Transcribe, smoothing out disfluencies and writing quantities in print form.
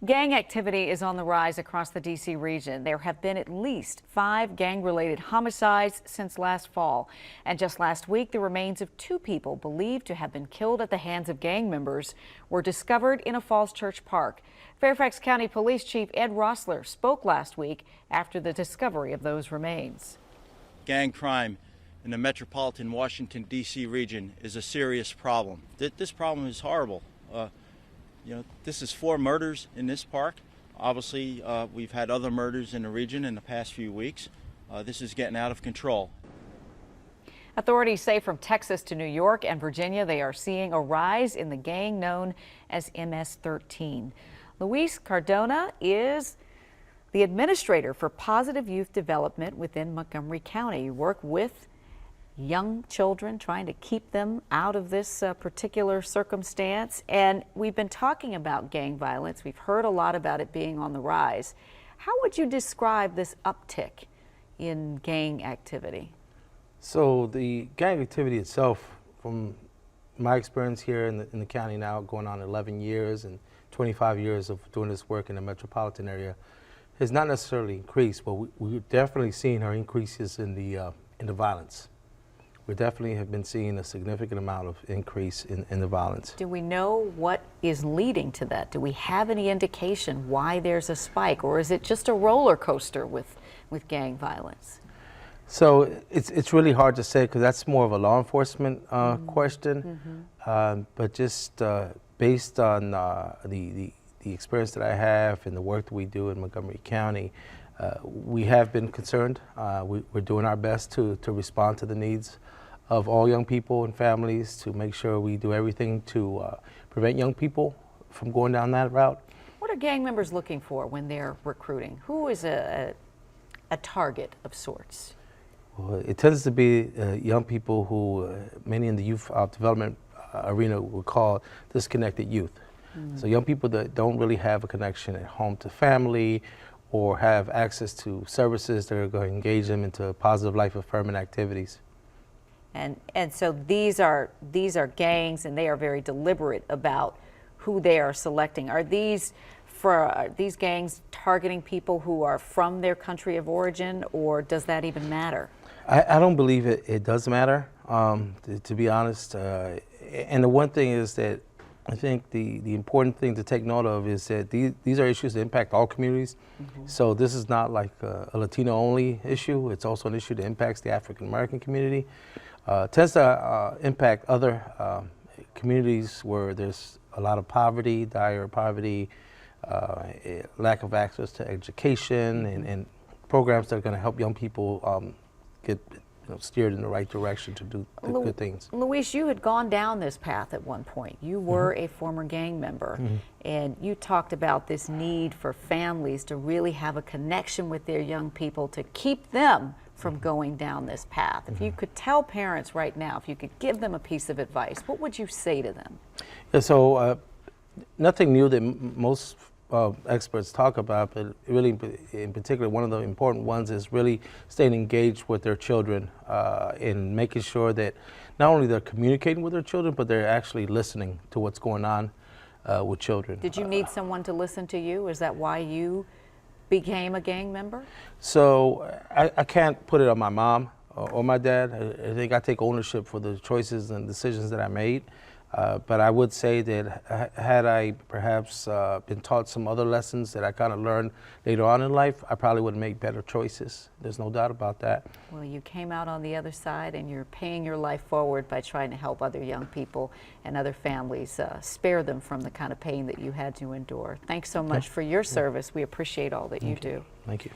Gang activity is on the rise across the D.C. region. There have been at least 5 gang-related homicides since last fall. And just last week, the remains of 2 people believed to have been killed at the hands of gang members were discovered in a Falls Church park. Fairfax County Police Chief Ed Rossler spoke last week after the discovery of those remains. Gang crime in the metropolitan Washington, D.C. region is a serious problem. This problem is horrible. This is 4 murders in this park. Obviously, we've had other murders in the region in the past few weeks. This is getting out of control. Authorities say from Texas to New York and Virginia, they are seeing a rise in the gang known as MS-13. Luis Cardona is the administrator for positive youth development within Montgomery County. You work with young children, trying to keep them out of this particular circumstance. And we've been talking about gang violence. We've heard a lot about it being on the rise. How would you describe this uptick in gang activity? So the gang activity itself, from my experience here in the county now, going on 11 years and 25 years of doing this work in the metropolitan area, has not necessarily increased, but we're definitely seeing our increases in the violence. We definitely have been seeing a significant amount of increase in the violence. Do we know what is leading to that? Do we have any indication why there's a spike, or is it just a roller coaster with gang violence? So it's really hard to say, because that's more of a law enforcement question. But just based on the experience that I have and the work that we do in Montgomery County, we have been concerned. We're doing our best to respond to the needs of all young people and families, to make sure we do everything to prevent young people from going down that route. What are gang members looking for when they're recruiting? Who is a target of sorts? Well, it tends to be young people who many in the youth development arena would call disconnected youth. So young people that don't really have a connection at home to family, or have access to services that are going to engage them into positive life affirming activities. And so these are gangs, and they are very deliberate about who they are selecting. Are these gangs targeting people who are from their country of origin, or does that even matter? I don't believe it does matter, to be honest. And the one thing is that I think the important thing to take note of is that these are issues that impact all communities. So this is not like a Latino-only issue. It's also an issue that impacts the African-American community. Tends to impact other communities where there's a lot of poverty, dire poverty, lack of access to education, and programs that are going to help young people get steered in the right direction to do good things. Luis, you had gone down this path at one point. You were a former gang member, and you talked about this need for families to really have a connection with their young people to keep them from going down this path. If you could tell parents right now, if you could give them a piece of advice, what would you say to them? Yeah, so nothing new that most experts talk about, but really in particular, one of the important ones is really staying engaged with their children in making sure that not only they're communicating with their children, but they're actually listening to what's going on with children. Did you need someone to listen to you? Is that why you became a gang member? So I can't put it on my mom or my dad. I think I take ownership for the choices and decisions that I made. But I would say that had I perhaps been taught some other lessons that I kind of learned later on in life, I probably would make better choices. There's no doubt about that. Well, you came out on the other side, and you're paying your life forward by trying to help other young people and other families, spare them from the kind of pain that you had to endure. Thanks so much for your service. We appreciate all that you do. Thank you.